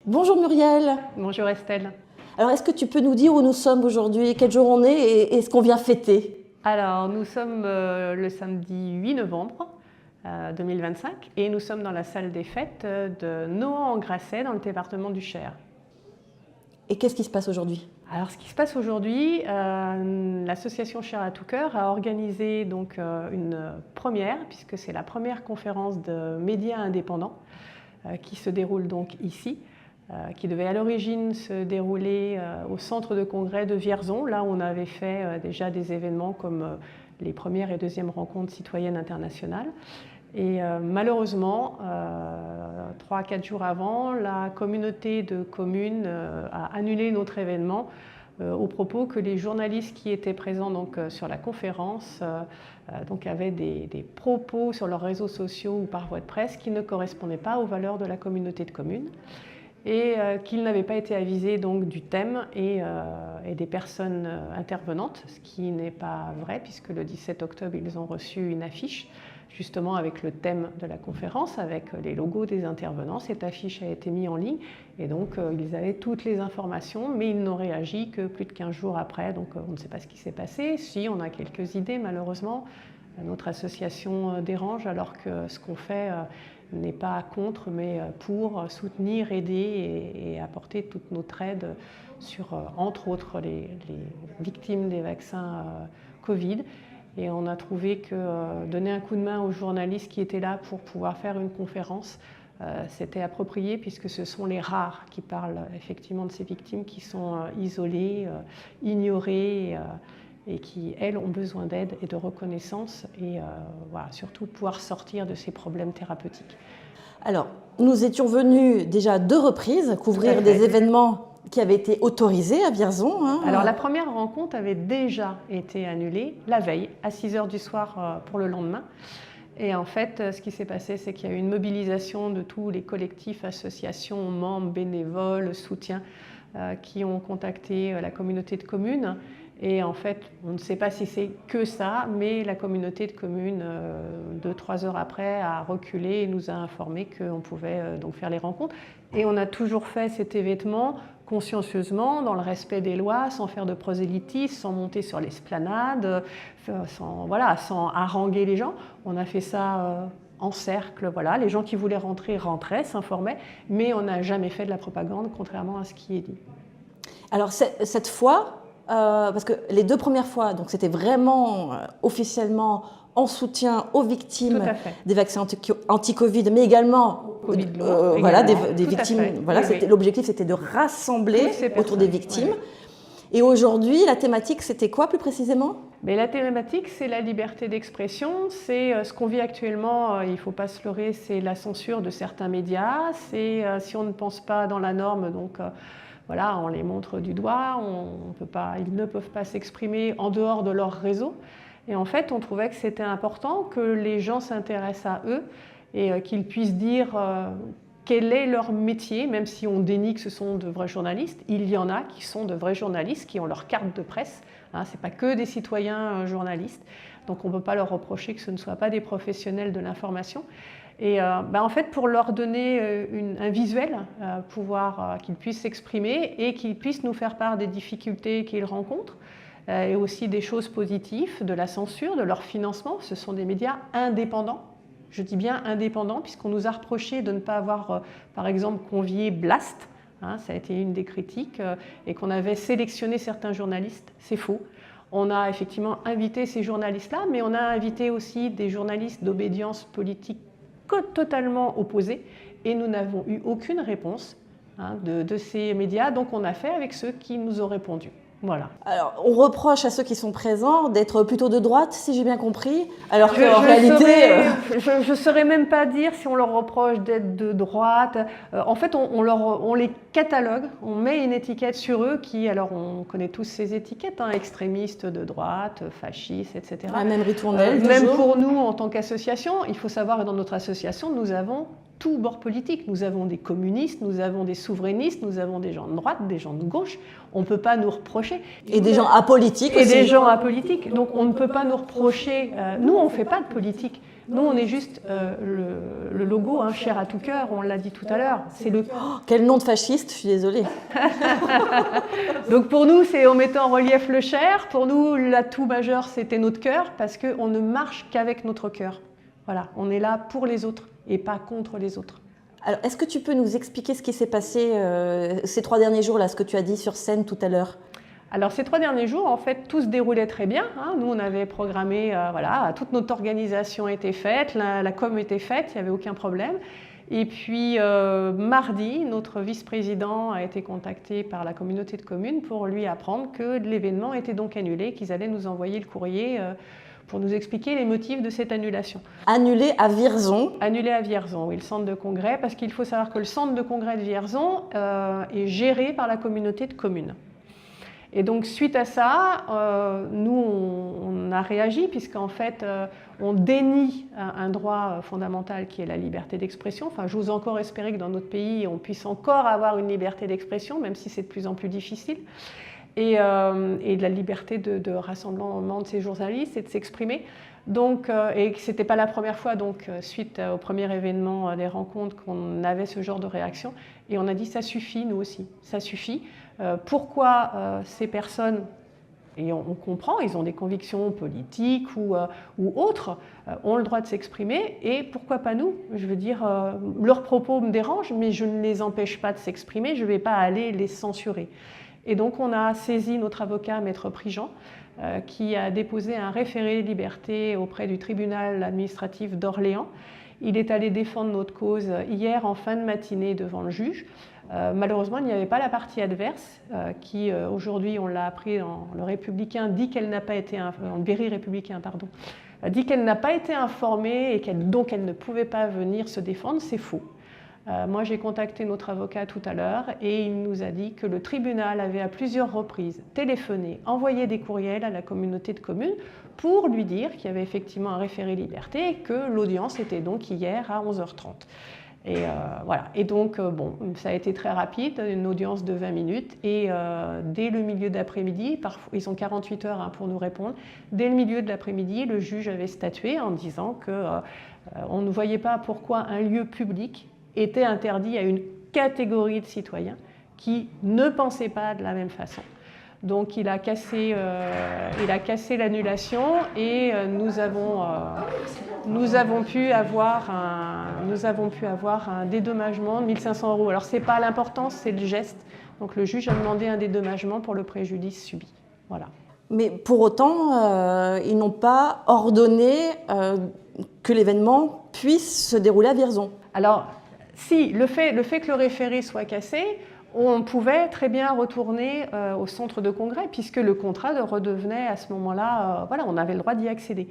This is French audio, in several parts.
Bonjour Muriel. Bonjour Estelle. Alors est-ce que tu peux nous dire où nous sommes aujourd'hui, quel jour on est et ce qu'on vient fêter? Alors nous sommes le samedi 8 novembre 2025 et nous sommes dans la salle des fêtes de Nohant-en-Grasset dans le département du Cher. Et qu'est-ce qui se passe aujourd'hui? Alors ce qui se passe aujourd'hui, l'association Cher à tout cœur a organisé donc une première, puisque c'est la première conférence de médias indépendants qui se déroule donc ici. Qui devait à l'origine se dérouler au centre de congrès de Vierzon, là où on avait fait déjà des événements comme les premières et deuxièmes rencontres citoyennes internationales. Et malheureusement, 3 à 4 jours avant, la communauté de communes a annulé notre événement au propos que les journalistes qui étaient présents donc, sur la conférence donc avaient des propos sur leurs réseaux sociaux ou par voie de presse qui ne correspondaient pas aux valeurs de la communauté de communes. Et qu'ils n'avaient pas été avisés donc, du thème et des personnes intervenantes, ce qui n'est pas vrai, puisque le 17 octobre, ils ont reçu une affiche, justement avec le thème de la conférence, avec les logos des intervenants. Cette affiche a été mise en ligne, et donc ils avaient toutes les informations, mais ils n'ont réagi que plus de 15 jours après, donc on ne sait pas ce qui s'est passé. Si, on a quelques idées, malheureusement. Notre association dérange, alors que ce qu'on fait n'est pas contre, mais pour soutenir, aider et apporter toute notre aide sur, entre autres, les victimes des vaccins Covid. Et on a trouvé que donner un coup de main aux journalistes qui étaient là pour pouvoir faire une conférence, c'était approprié, puisque ce sont les rares qui parlent effectivement de ces victimes qui sont isolées, ignorées, et qui, elles, ont besoin d'aide et de reconnaissance et voilà, surtout pouvoir sortir de ces problèmes thérapeutiques. Alors, nous étions venus déjà à 2 reprises couvrir des événements qui avaient été autorisés à Vierzon. Alors, la première rencontre avait déjà été annulée la veille, à 6 h du soir pour le lendemain. Et en fait, ce qui s'est passé, c'est qu'il y a eu une mobilisation de tous les collectifs, associations, membres, bénévoles, soutiens qui ont contacté la communauté de communes. Et en fait, on ne sait pas si c'est que ça, mais la communauté de communes, 2-3 heures après, a reculé et nous a informé qu'on pouvait donc faire les rencontres. Et on a toujours fait cet événement consciencieusement, dans le respect des lois, sans faire de prosélytisme, sans monter sur l'esplanade, sans haranguer les gens. On a fait ça en cercle, voilà. Les gens qui voulaient rentrer, rentraient, s'informaient, mais on n'a jamais fait de la propagande, contrairement à ce qui est dit. Alors cette fois, parce que les 2 premières fois, donc c'était vraiment officiellement en soutien aux victimes des vaccins anti-Covid, mais également voilà, des victimes. Voilà, l'objectif c'était de rassembler autour des victimes. Ouais. Et aujourd'hui, la thématique, c'était quoi plus précisément? Mais la thématique, c'est la liberté d'expression, c'est ce qu'on vit actuellement, il ne faut pas se leurrer, c'est la censure de certains médias, c'est si on ne pense pas dans la norme, donc voilà, on les montre du doigt, ils ne peuvent pas s'exprimer en dehors de leur réseau. Et en fait, on trouvait que c'était important que les gens s'intéressent à eux et qu'ils puissent dire quel est leur métier, même si on dénie que ce sont de vrais journalistes. Il y en a qui sont de vrais journalistes, qui ont leur carte de presse. Hein, ce n'est pas que des citoyens journalistes. Donc on ne peut pas leur reprocher que ce ne soient pas des professionnels de l'information. Et en fait, pour leur donner un visuel, qu'ils puissent s'exprimer et qu'ils puissent nous faire part des difficultés qu'ils rencontrent, et aussi des choses positives, de la censure, de leur financement. Ce sont des médias indépendants. Je dis bien indépendants, puisqu'on nous a reproché de ne pas avoir, par exemple, convié Blast, hein, ça a été une des critiques, et qu'on avait sélectionné certains journalistes. C'est faux. On a effectivement invité ces journalistes-là, mais on a invité aussi des journalistes d'obédience politique totalement opposés, et nous n'avons eu aucune réponse de ces médias, donc on a fait avec ceux qui nous ont répondu. Voilà. Alors, on reproche à ceux qui sont présents d'être plutôt de droite, si j'ai bien compris, alors qu'en réalité... Je ne saurais même pas dire si on leur reproche d'être de droite. En fait, on les catalogue, on met une étiquette sur eux qui, alors on connaît tous ces étiquettes, hein, extrémistes de droite, fascistes, etc. La même ritournelle, même pour nous, en tant qu'association, il faut savoir que dans notre association, nous avons tout bord politique. Nous avons des communistes, nous avons des souverainistes, nous avons des gens de droite, des gens de gauche. On ne peut pas nous reprocher. Et des gens apolitiques aussi. Et des gens apolitiques. Donc on ne peut pas nous reprocher. Nous, on ne fait pas de politique. Nous, on est juste le logo, hein, Cher à tout cœur, on l'a dit tout à l'heure. C'est le... Quel nom de fasciste, je suis désolée. Donc pour nous, on mettait en relief le Cher. Pour nous, l'atout majeur, c'était notre cœur, parce qu'on ne marche qu'avec notre cœur. Voilà, on est là pour les autres et pas contre les autres. Alors, est-ce que tu peux nous expliquer ce qui s'est passé ces 3 derniers jours, là, ce que tu as dit sur scène tout à l'heure? Alors ces 3 derniers jours, en fait, tout se déroulait très bien. Hein. Nous, on avait programmé, voilà, toute notre organisation était faite, la com était faite, il n'y avait aucun problème. Et puis mardi, notre vice-président a été contacté par la communauté de communes pour lui apprendre que l'événement était donc annulé, qu'ils allaient nous envoyer le courrier pour nous expliquer les motifs de cette annulation. Annulé à Vierzon? Annulé à Vierzon, oui, le centre de congrès, parce qu'il faut savoir que le centre de congrès de Vierzon est géré par la communauté de communes. Et donc, suite à ça, nous, on a réagi, puisqu'en fait, on dénie un droit fondamental qui est la liberté d'expression. Enfin, j'ose encore espérer que dans notre pays, on puisse encore avoir une liberté d'expression, même si c'est de plus en plus difficile. Et de la liberté de rassemblement de ces journalistes et de s'exprimer. Donc, et que ce n'était pas la première fois, donc, suite au premier événement des rencontres, qu'on avait ce genre de réaction. Et on a dit, ça suffit, nous aussi, ça suffit. Pourquoi ces personnes, et on comprend, ils ont des convictions politiques ou autres, ont le droit de s'exprimer, et pourquoi pas nous? Je veux dire, leurs propos me dérangent, mais je ne les empêche pas de s'exprimer, je ne vais pas aller les censurer. Et donc on a saisi notre avocat, Maître Prigent, qui a déposé un référé liberté auprès du tribunal administratif d'Orléans. Il est allé défendre notre cause hier en fin de matinée devant le juge. Malheureusement, il n'y avait pas la partie adverse qui, aujourd'hui, on l'a appris dans le Républicain, dit qu'elle n'a pas été, dans le Berry Républicain, pardon, dit qu'elle n'a pas été informée et donc elle ne pouvait pas venir se défendre. C'est faux. Moi, j'ai contacté notre avocat tout à l'heure et il nous a dit que le tribunal avait à plusieurs reprises téléphoné, envoyé des courriels à la communauté de communes pour lui dire qu'il y avait effectivement un référé liberté et que l'audience était donc hier à 11h30. Et voilà. Et donc, bon, ça a été très rapide, une audience de 20 minutes. Et dès le milieu d'après-midi, ils ont 48 heures hein, pour nous répondre, dès le milieu de l'après-midi, le juge avait statué en disant qu'on ne voyait pas pourquoi un lieu public était interdit à une catégorie de citoyens qui ne pensaient pas de la même façon. Donc il a cassé l'annulation et nous avons pu avoir un dédommagement de 1 500 €. Alors ce n'est pas l'importance, c'est le geste. Donc le juge a demandé un dédommagement pour le préjudice subi. Voilà. Mais pour autant, ils n'ont pas ordonné que l'événement puisse se dérouler à Vierzon. Alors, si, le fait que le référé soit cassé, on pouvait très bien retourner au centre de congrès, puisque le contrat redevenait à ce moment-là, voilà, on avait le droit d'y accéder.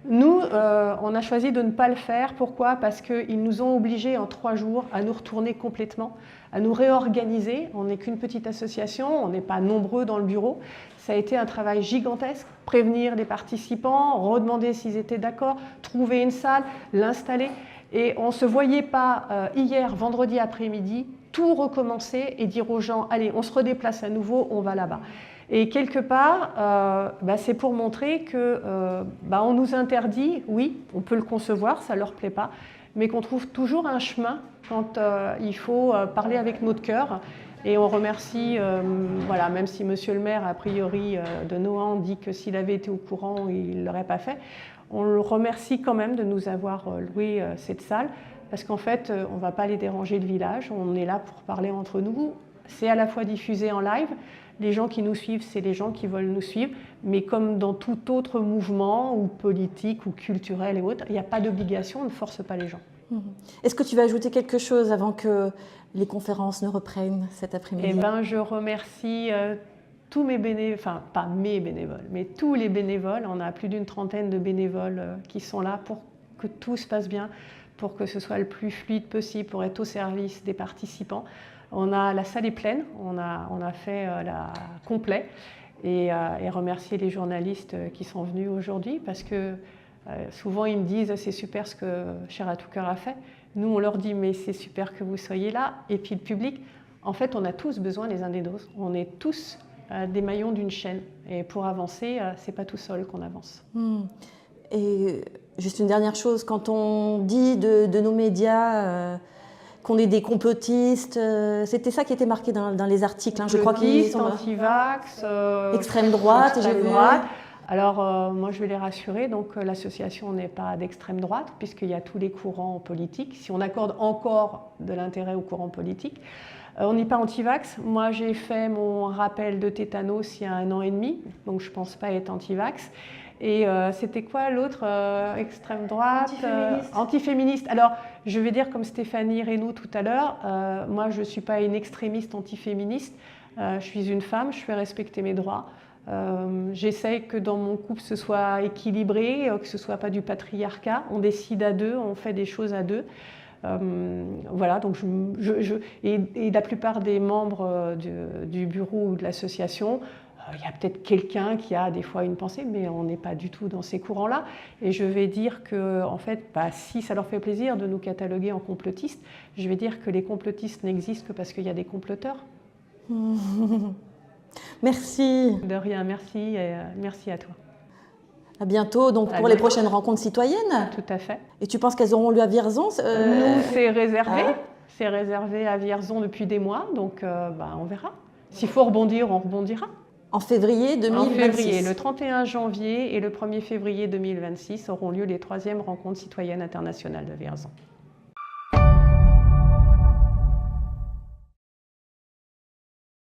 Nous, on a choisi de ne pas le faire. Pourquoi? Parce qu'ils nous ont obligés en 3 jours à nous retourner complètement, à nous réorganiser. On n'est qu'une petite association, on n'est pas nombreux dans le bureau. Ça a été un travail gigantesque, prévenir les participants, redemander s'ils étaient d'accord, trouver une salle, l'installer. Et on ne se voyait pas hier, vendredi après-midi, tout recommencer et dire aux gens, allez, on se redéplace à nouveau, on va là-bas. Et quelque part, c'est pour montrer qu'on nous interdit, oui, on peut le concevoir, ça ne leur plaît pas, mais qu'on trouve toujours un chemin quand il faut parler avec notre cœur. Et on remercie, voilà, même si monsieur le maire, a priori, de Nohant, dit que s'il avait été au courant, il ne l'aurait pas fait, on le remercie quand même de nous avoir loué cette salle, parce qu'en fait, on ne va pas les déranger le village, on est là pour parler entre nous. C'est à la fois diffusé en live, les gens qui nous suivent, c'est les gens qui veulent nous suivre, mais comme dans tout autre mouvement, ou politique, ou culturel et autres, il n'y a pas d'obligation, on ne force pas les gens. Est-ce que tu vas ajouter quelque chose avant que les conférences ne reprennent cet après-midi? Eh bien, je remercie tous mes bénévoles, enfin pas mes bénévoles, mais tous les bénévoles. On a plus d'une trentaine de bénévoles qui sont là pour que tout se passe bien, pour que ce soit le plus fluide possible, pour être au service des participants. La salle est pleine, on a fait la complet et remercier les journalistes qui sont venus aujourd'hui parce que souvent ils me disent c'est super ce que Cher à tout cœur a fait. Nous on leur dit mais c'est super que vous soyez là. Et puis le public, en fait on a tous besoin les uns des autres, on est tous des maillons d'une chaîne et pour avancer c'est pas tout seul qu'on avance. Et juste une dernière chose, quand on dit de nos médias qu'on est des complotistes, c'était ça qui était marqué dans les articles. Je crois qu'ils sont anti-vax, extrême droite. Alors, moi, je vais les rassurer. Donc, l'association n'est pas d'extrême droite, puisqu'il y a tous les courants politiques. Si on accorde encore de l'intérêt aux courants politiques, on n'est pas anti-vax. Moi, j'ai fait mon rappel de tétanos il y a 1 an et demi, donc je ne pense pas être anti-vax. Et c'était quoi l'autre extrême droite? Antiféministe. Alors, je vais dire comme Stéphanie Reynaud tout à l'heure, moi, je ne suis pas une extrémiste antiféministe. Je suis une femme, je fais respecter mes droits. J'essaye que dans mon couple ce soit équilibré, que ce ne soit pas du patriarcat. On décide à deux, on fait des choses à deux. Voilà, donc et la plupart des membres du bureau ou de l'association, il y a peut-être quelqu'un qui a des fois une pensée, mais on n'est pas du tout dans ces courants-là. Et je vais dire que, en fait, si ça leur fait plaisir de nous cataloguer en complotistes, je vais dire que les complotistes n'existent que parce qu'il y a des comploteurs. Merci. De rien, merci et merci à toi. À bientôt donc pour les prochaines rencontres citoyennes. Tout à fait. Et tu penses qu'elles auront lieu à Vierzon? Nous, c'est réservé. C'est réservé à Vierzon depuis des mois, donc on verra. S'il faut rebondir, on rebondira. En février 2026. En février, le 31 janvier et le 1er février 2026 auront lieu les 3e rencontres citoyennes internationales de Vierzon.